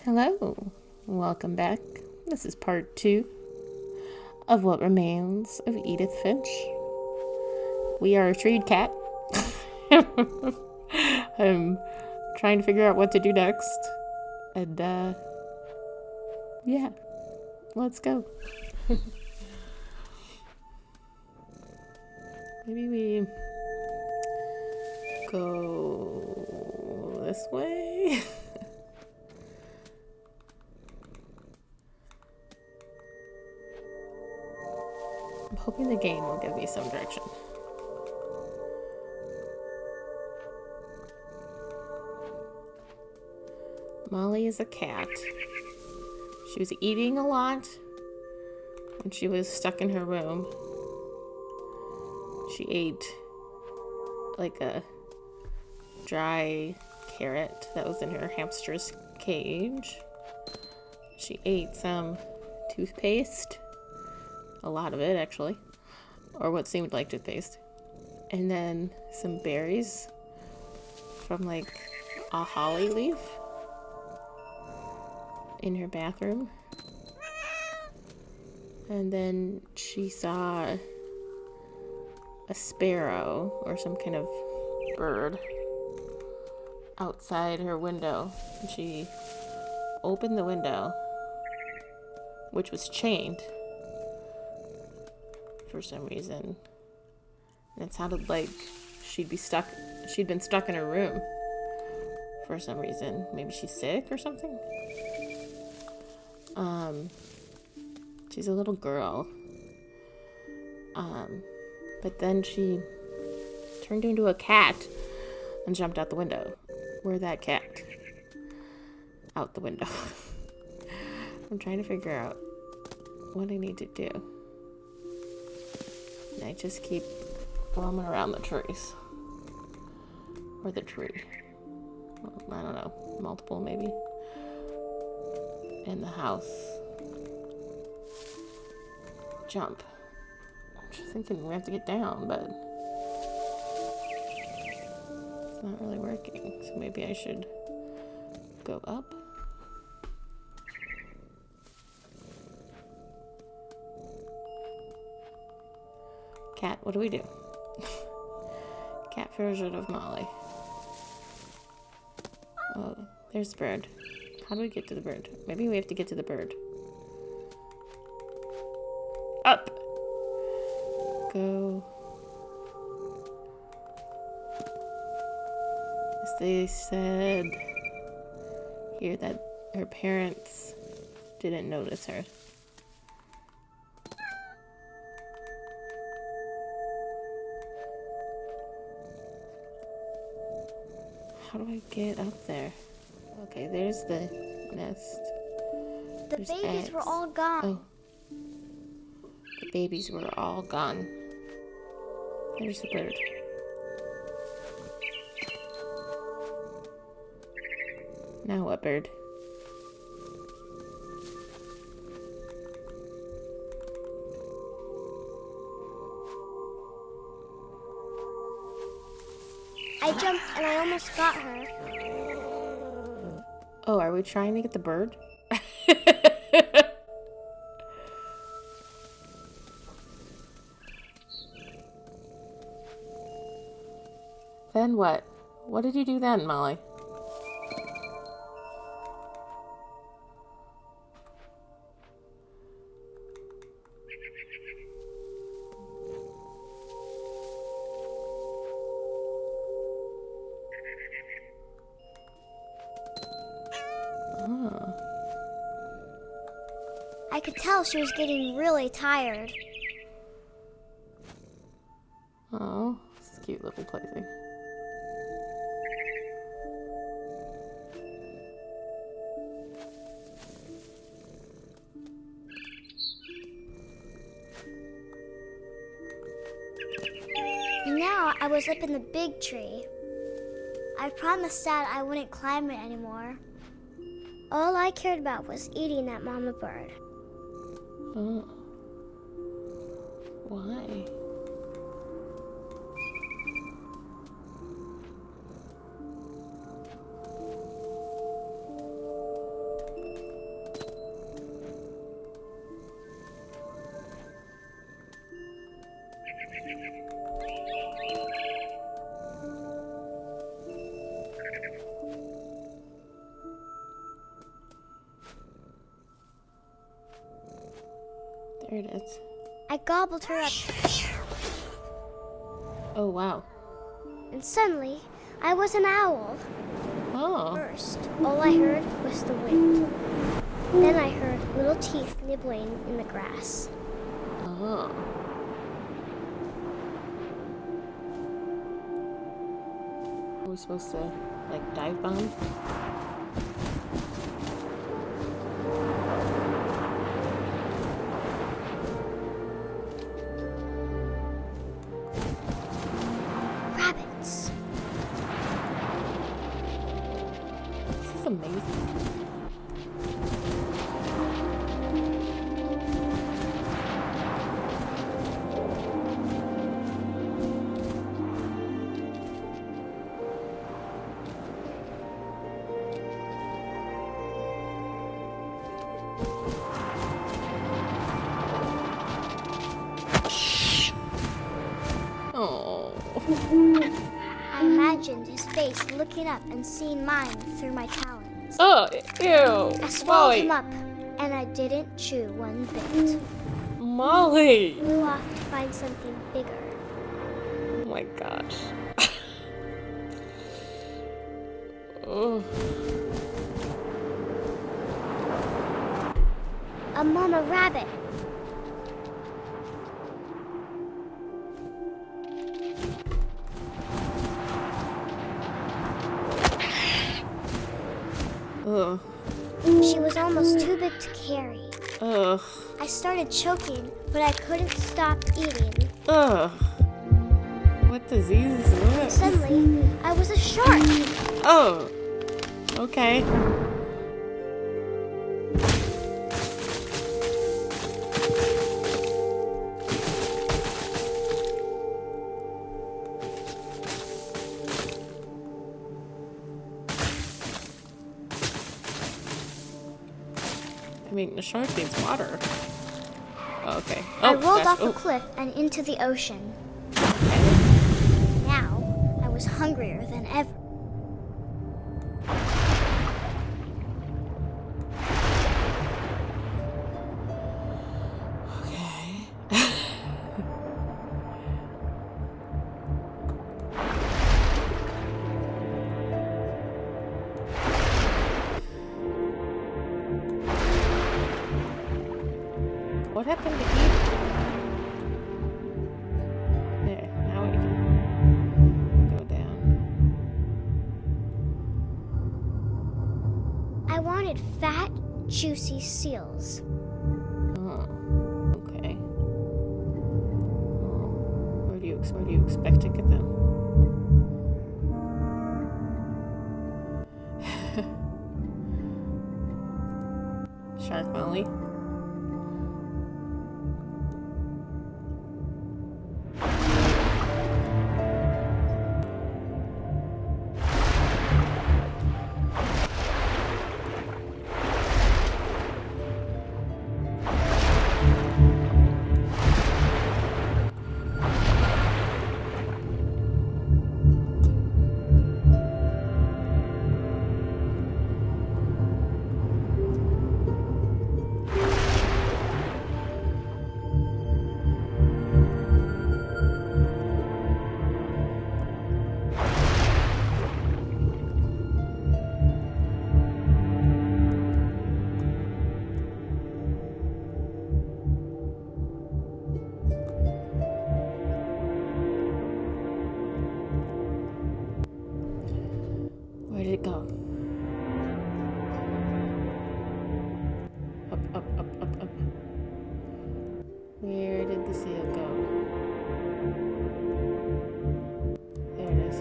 Hello, welcome back. This is part 2 of What Remains of Edith Finch. We are a treed cat. I'm trying to figure out what to do next. And, yeah, let's go. Maybe we go this way? I'm hoping the game will give me some direction. Molly is a cat. She was eating a lot when she was stuck in her room. She ate like a dry carrot that was in her hamster's cage. She ate some toothpaste. A lot of it, actually. Or what seemed like toothpaste. And then some berries from like a holly leaf in her bathroom. And then she saw a sparrow or some kind of bird outside her window. And she opened the window, which was chained for some reason. And it sounded like she'd been stuck in her room for some reason. Maybe she's sick or something. She's a little girl. But then she turned into a cat and jumped out the window. Where'd that cat? Out the window. I'm trying to figure out what I need to do. And I just keep roaming around the trees. Or the tree. I don't know. Multiple, maybe. In the house. Jump. I'm just thinking we have to get down, but it's not really working. So maybe I should go up. Cat, what do we do? Cat version of Molly. Oh, there's the bird. How do we get to the bird? Maybe we have to get to the bird. Up! Go. As they said here that her parents didn't notice her. How do I get up there? Okay, there's the nest. The There's babies eggs. were all gone. Oh. The babies were all gone. There's the bird. Now what bird? I jumped and I almost got her. Oh, are we trying to get the bird? Then what? What did you do then, Molly? Oh. I could tell she was getting really tired. Oh, this is cute little plaything. And now I was up in the big tree. I promised Dad I wouldn't climb it anymore. All I cared about was eating that mama bird. Oh. Why? There it is. I gobbled her up, Oh, wow. and suddenly, I was an owl. Oh. First, all I heard was the wind. Then I heard little teeth nibbling in the grass. Oh. Are we supposed to, like, dive bomb? Rabbits. This is amazing. Oh. I imagined his face looking up and seeing mine through my talons. Oh, ew. I swallowed Molly. him up, and I didn't chew one bit. Molly. Flew off to find something bigger. Oh my gosh. Oh. A mama rabbit. Ugh. She was almost too big to carry. Ugh. I started choking, but I couldn't stop eating. Ugh. What disease is this? Suddenly, I was a shark. Oh. Okay. I mean, the shark needs water. Oh, okay. Oh, I rolled gosh. off Oh. a cliff and into the ocean. Okay. Now, I was hungrier than ever. Okay. What happened to Edith? There, now we can go down. I wanted fat, juicy seals. Oh, okay. Oh, where do you expect to get them? Shark Molly. Where did it go? Up, up, up, up, up. Where did the seal go? There it is.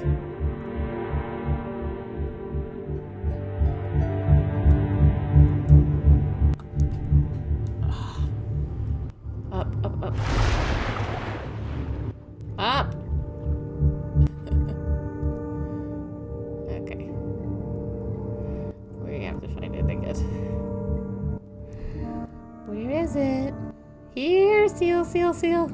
Up, up, up. Up! Okay. We have to find it, I guess. Where is it? Here, seal, seal, seal.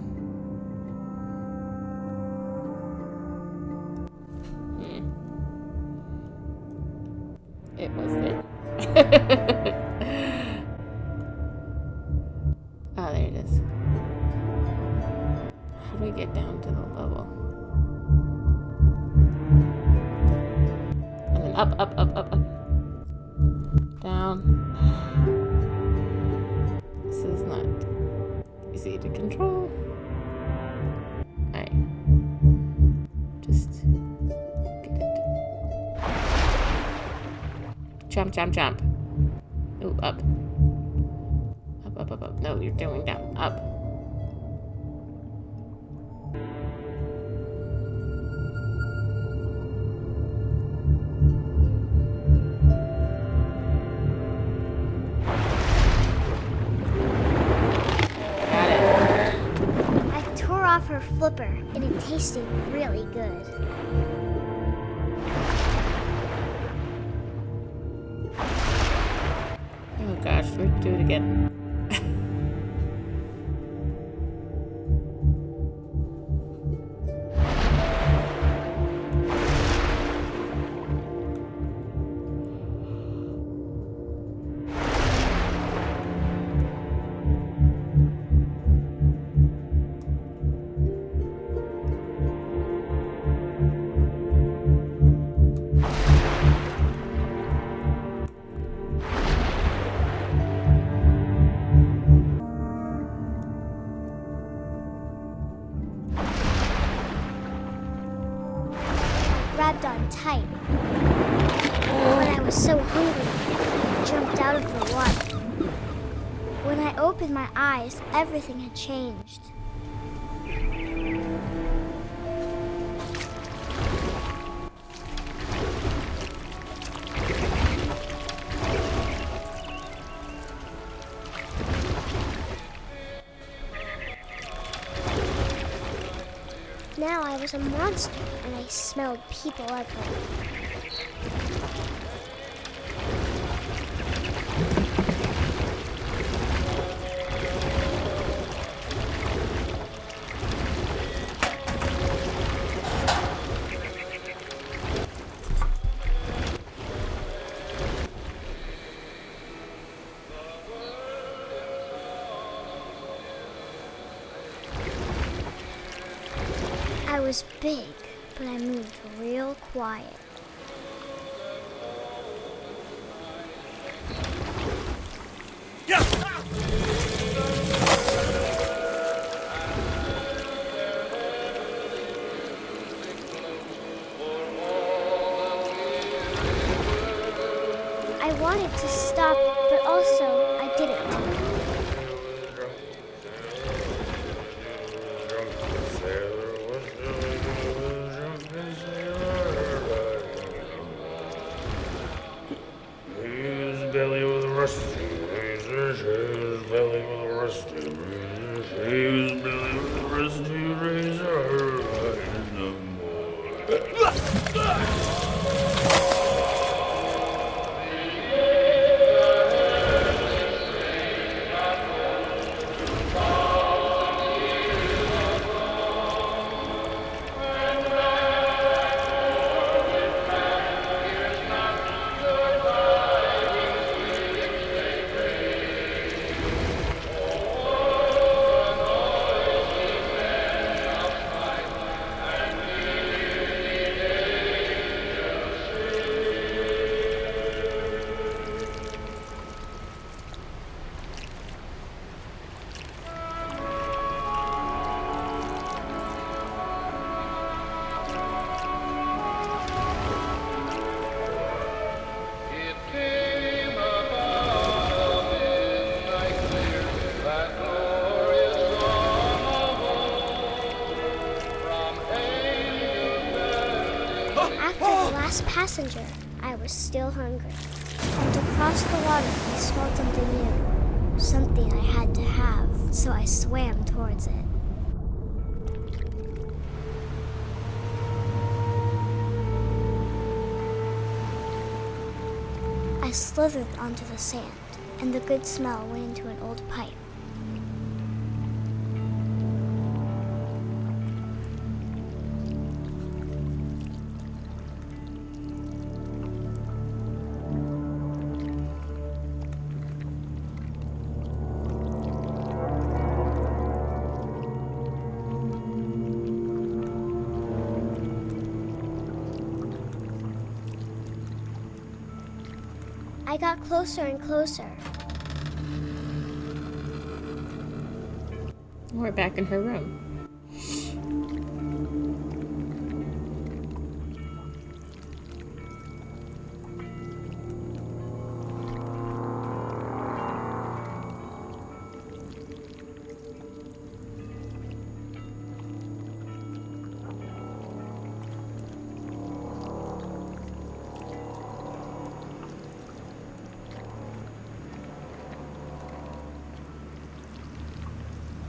It was it. Oh, there it is. Up, up, up, up, up. Down. This is not easy to control. Alright. Just get it. Jump, jump, jump. Ooh, up. Up, up, up, up. No, you're doing down. Up. Her flipper, and it tasted really good. Oh gosh, we have to do it again. Grabbed on tight. When I was so hungry, I jumped out of the water. When I opened my eyes, everything had changed. Now I was a monster, and I smelled people everywhere. I was big, but I moved real quiet. I wanted to stop, but also I didn't. Belly with a rusty razor, his belly with a rusty razor, his belly with a rusty razor, no Passenger, I was still hungry. And across the water, I smelled something new. Something I had to have, so I swam towards it. I slithered onto the sand, and the good smell went into an old pipe. I got closer and closer. We're back in her room.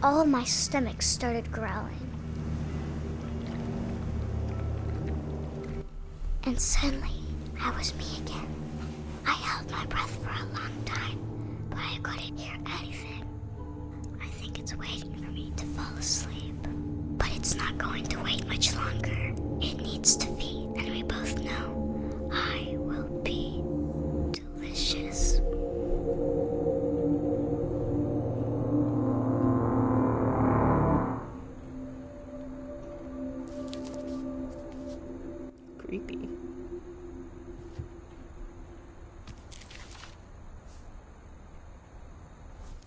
All of my stomach started growling. And suddenly, I was me again. I held my breath for a long time, but I couldn't hear anything. I think it's waiting for me to fall asleep. But it's not going to wait much longer. It needs to feed, and we both know I will be delicious. Creepy.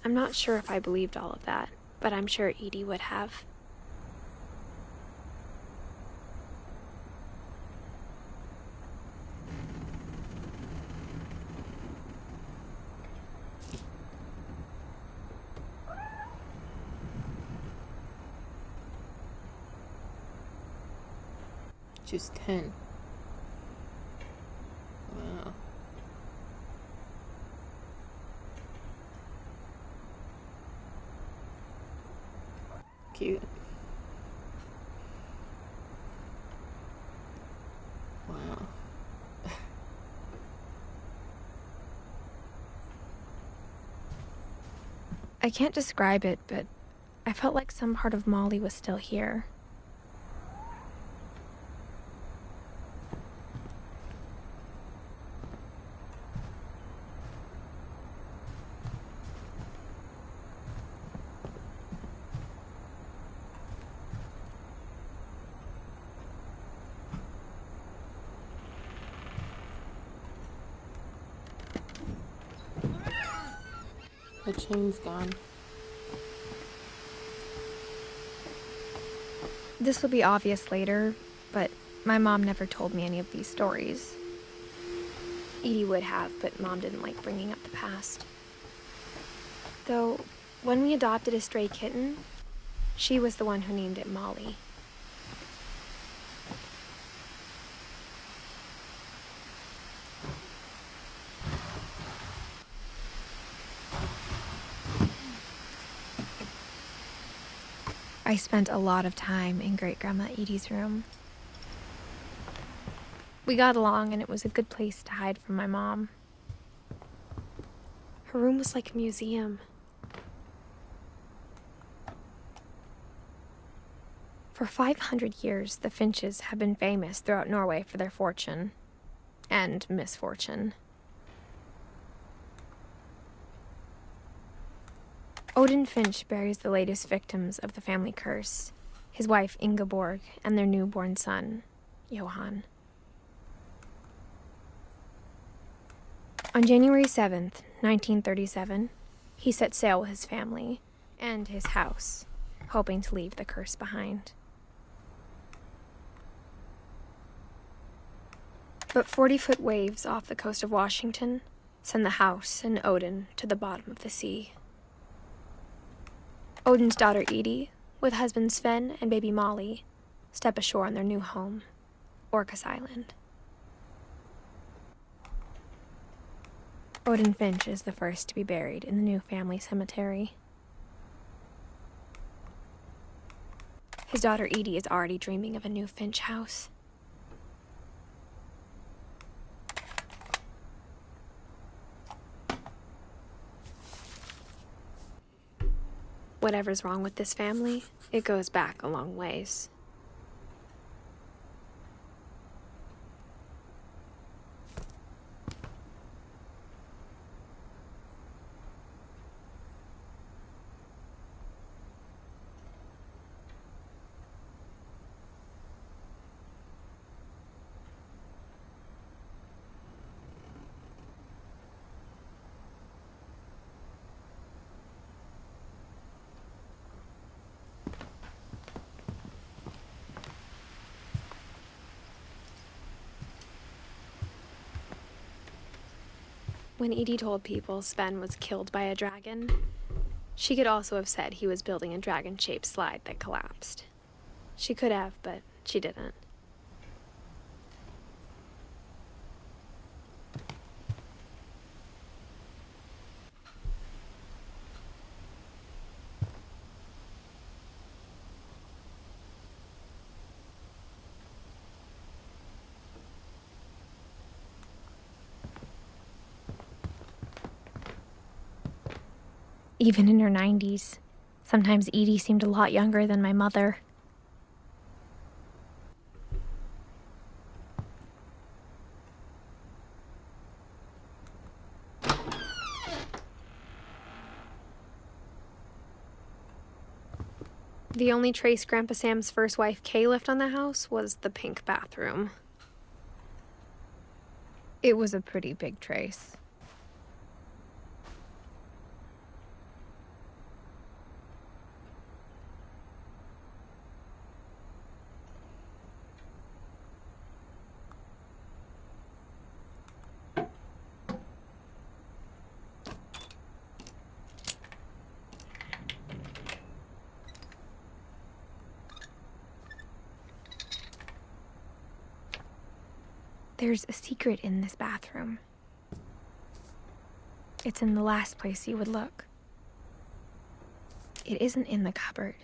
I'm not sure if I believed all of that, but I'm sure Edie would have. She was 10. Wow. Cute. Wow. I can't describe it, but I felt like some part of Molly was still here. The chain's gone. This will be obvious later, but my mom never told me any of these stories. Edie would have, but Mom didn't like bringing up the past. Though, when we adopted a stray kitten, she was the one who named it Molly. I spent a lot of time in Great-Grandma Edie's room. We got along, and it was a good place to hide from my mom. Her room was like a museum. For 500 years, the Finches have been famous throughout Norway for their fortune and misfortune. Odin Finch buries the latest victims of the family curse, his wife Ingeborg and their newborn son, Johan. On January 7th, 1937, he set sail with his family and his house, hoping to leave the curse behind. But 40-foot waves off the coast of Washington send the house and Odin to the bottom of the sea. Odin's daughter Edie, with husband Sven and baby Molly, step ashore on their new home, Orcas Island. Odin Finch is the first to be buried in the new family cemetery. His daughter Edie is already dreaming of a new Finch house. Whatever's wrong with this family, it goes back a long ways. When Edie told people Sven was killed by a dragon, she could also have said he was building a dragon-shaped slide that collapsed. She could have, but she didn't. Even in her 90s, sometimes Edie seemed a lot younger than my mother. The only trace Grandpa Sam's first wife Kay left on the house was the pink bathroom. It was a pretty big trace. There's a secret in this bathroom. It's in the last place you would look. It isn't in the cupboard.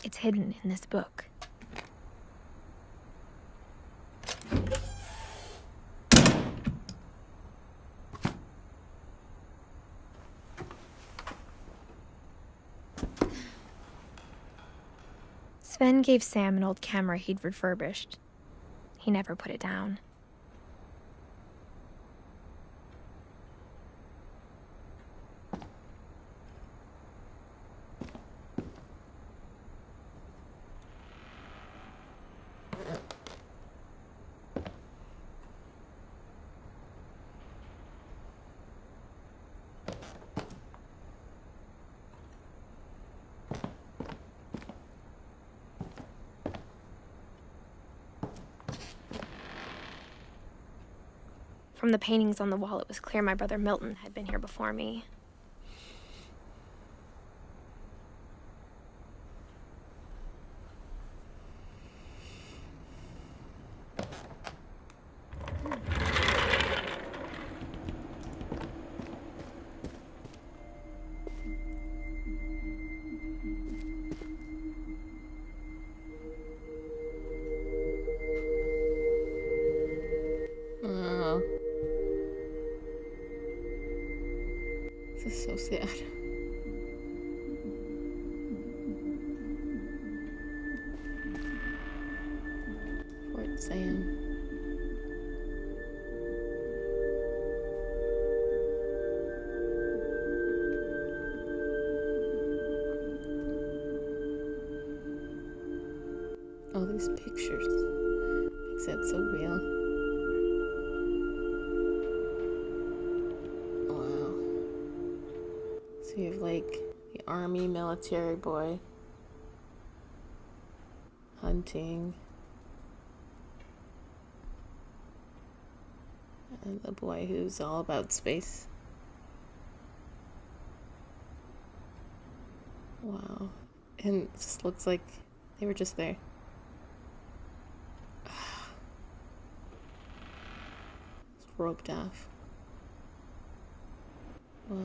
It's hidden in this book. Sven gave Sam an old camera he'd refurbished. He never put it down. From the paintings on the wall, it was clear my brother Milton had been here before me. Oh. This is so sad. Fort Sam. Oh, these pictures. Makes it so real. Wow. So you have like the army military boy hunting, and the boy who's all about space. Wow. And it just looks like they were just there. It's roped off. Wow.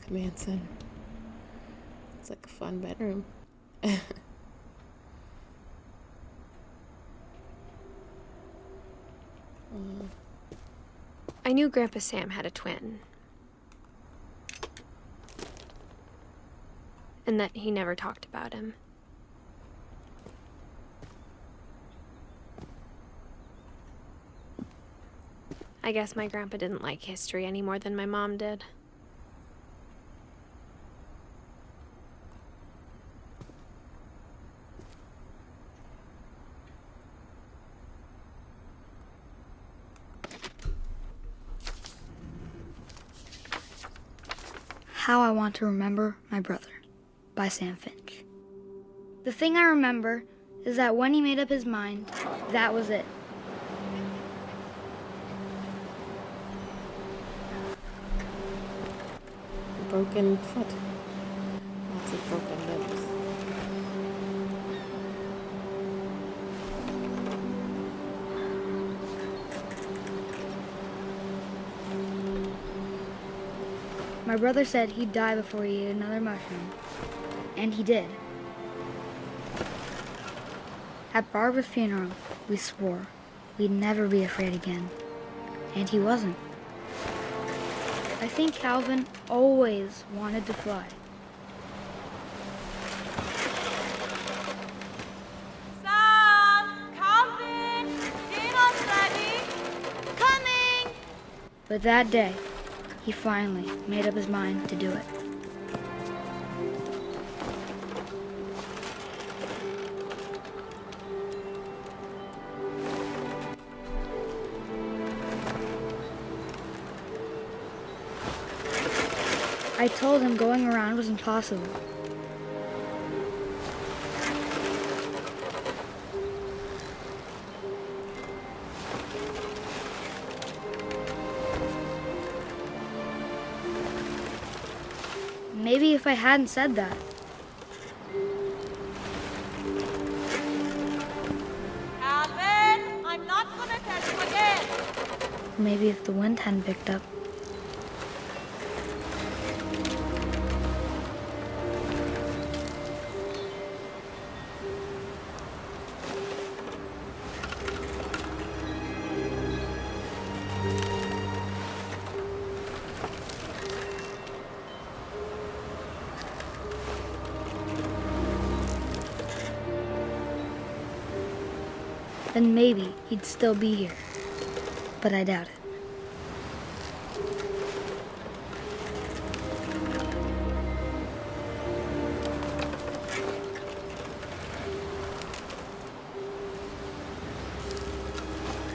Command center. It's like a fun bedroom. Wow. I knew Grandpa Sam had a twin. And that he never talked about him. I guess my grandpa didn't like history any more than my mom did. How I want to remember my brother. by Sam Finch. The thing I remember is that when he made up his mind, that was it. Broken foot. Lots of broken limbs. My brother said he'd die before he ate another mushroom. And he did. At Barbara's funeral, we swore we'd never be afraid again. And he wasn't. I think Calvin always wanted to fly. Sam! Calvin! Dinner's ready! Coming! But that day, he finally made up his mind to do it. I told him going around was impossible. Maybe if I hadn't said that. Calvin! I'm not gonna tell you again! Maybe if the wind hadn't picked up. Then maybe he'd still be here. But I doubt it.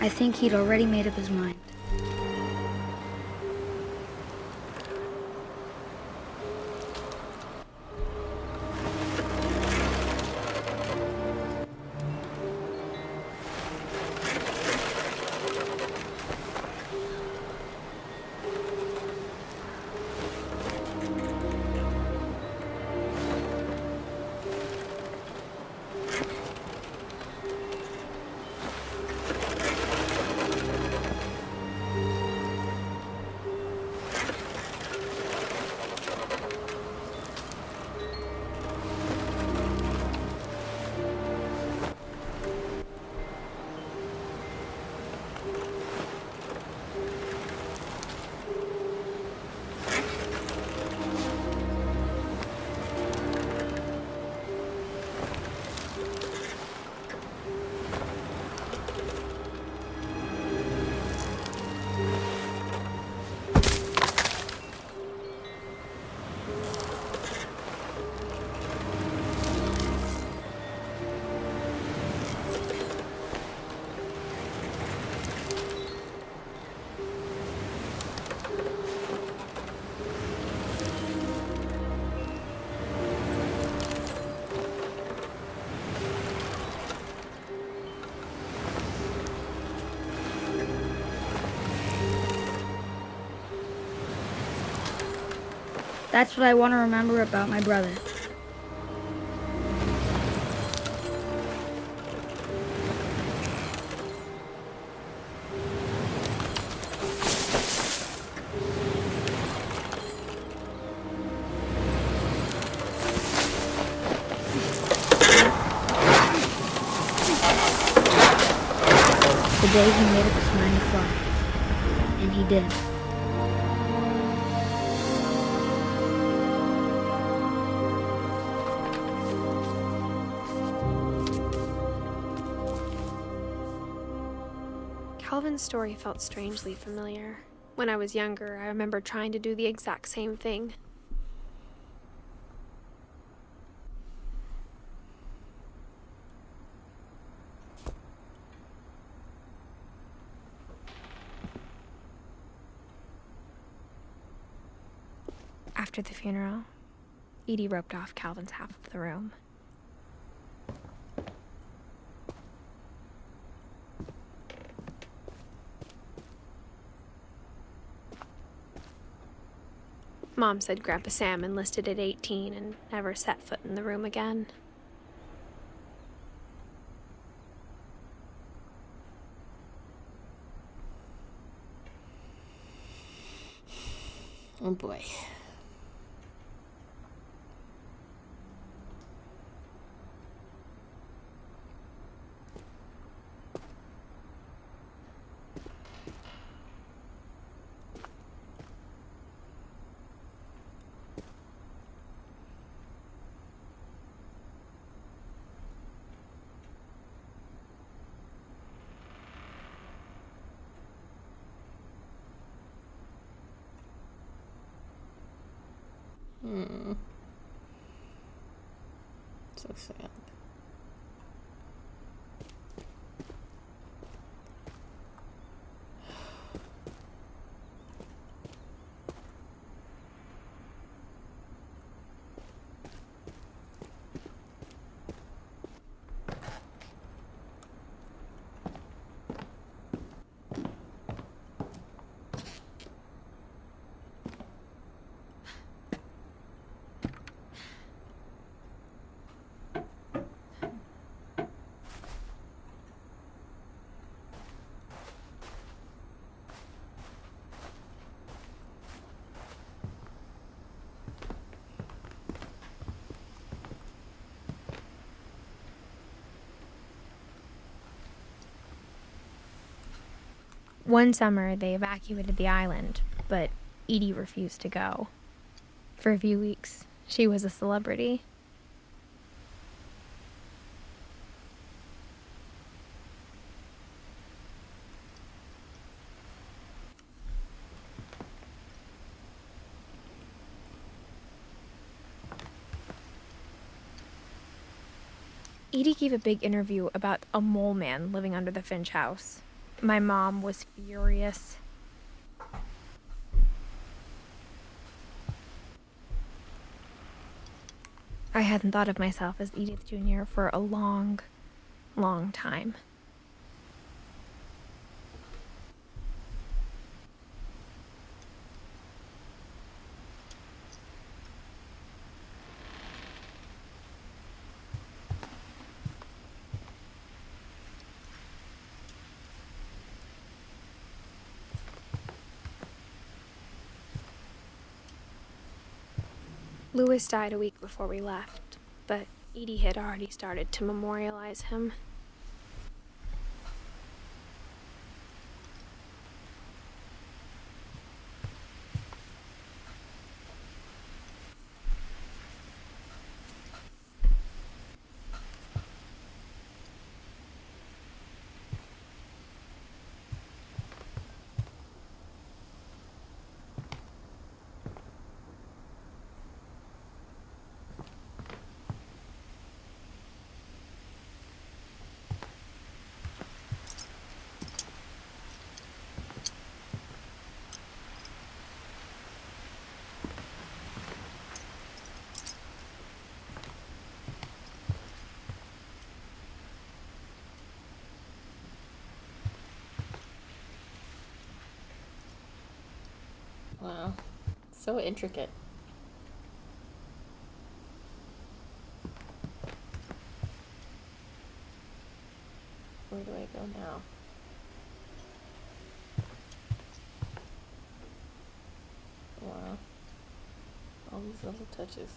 I think he'd already made up his mind. That's what I want to remember about my brother. The day he made up his mind to fly. And he did. Calvin's story felt strangely familiar. When I was younger, I remember trying to do the exact same thing. After the funeral, Edie roped off Calvin's half of the room. Mom said Grandpa Sam enlisted at 18 and never set foot in the room again. Oh boy. So sad. One summer, they evacuated the island, but Edie refused to go. For a few weeks, she was a celebrity. Edie gave a big interview about a mole man living under the Finch house. My mom was furious. I hadn't thought of myself as Edith Jr. for a long, long time. Louis died a week before we left, but Edie had already started to memorialize him. Wow. So intricate. Where do I go now? Wow. All these little touches.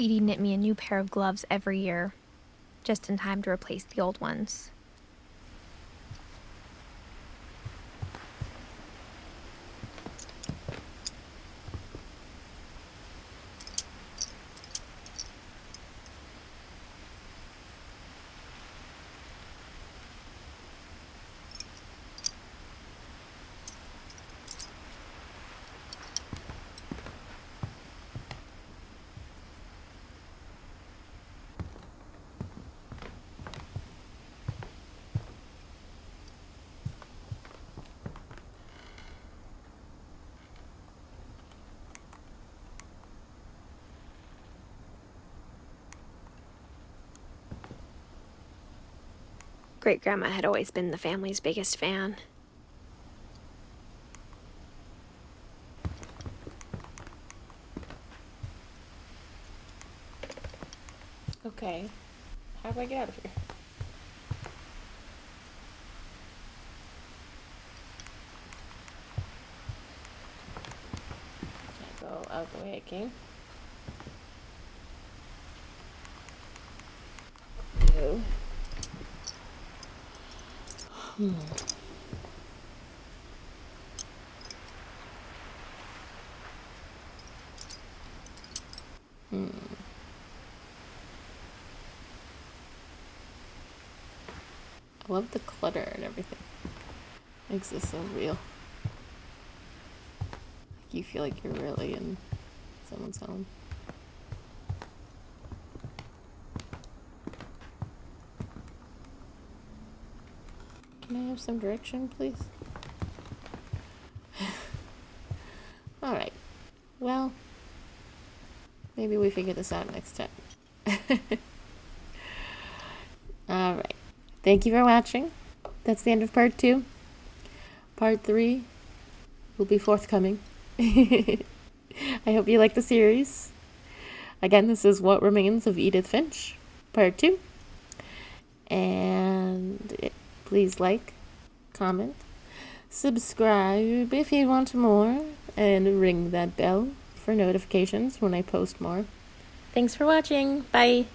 Edie knit me a new pair of gloves every year, just in time to replace the old ones. great-grandma had always been the family's biggest fan. Okay. How do I get out of here? Can't go out the way I came. Go. I love the clutter and everything. Makes this so real. You feel like you're really in someone's home. Can I have some direction, please? Alright. Well, maybe we figure this out next time. Alright. Thank you for watching. That's the end of part 2. Part 3 will be forthcoming. I hope you like the series. Again, this is What Remains of Edith Finch, part 2. And please like, comment, subscribe if you want more, and ring that bell for notifications when I post more. Thanks for watching. Bye.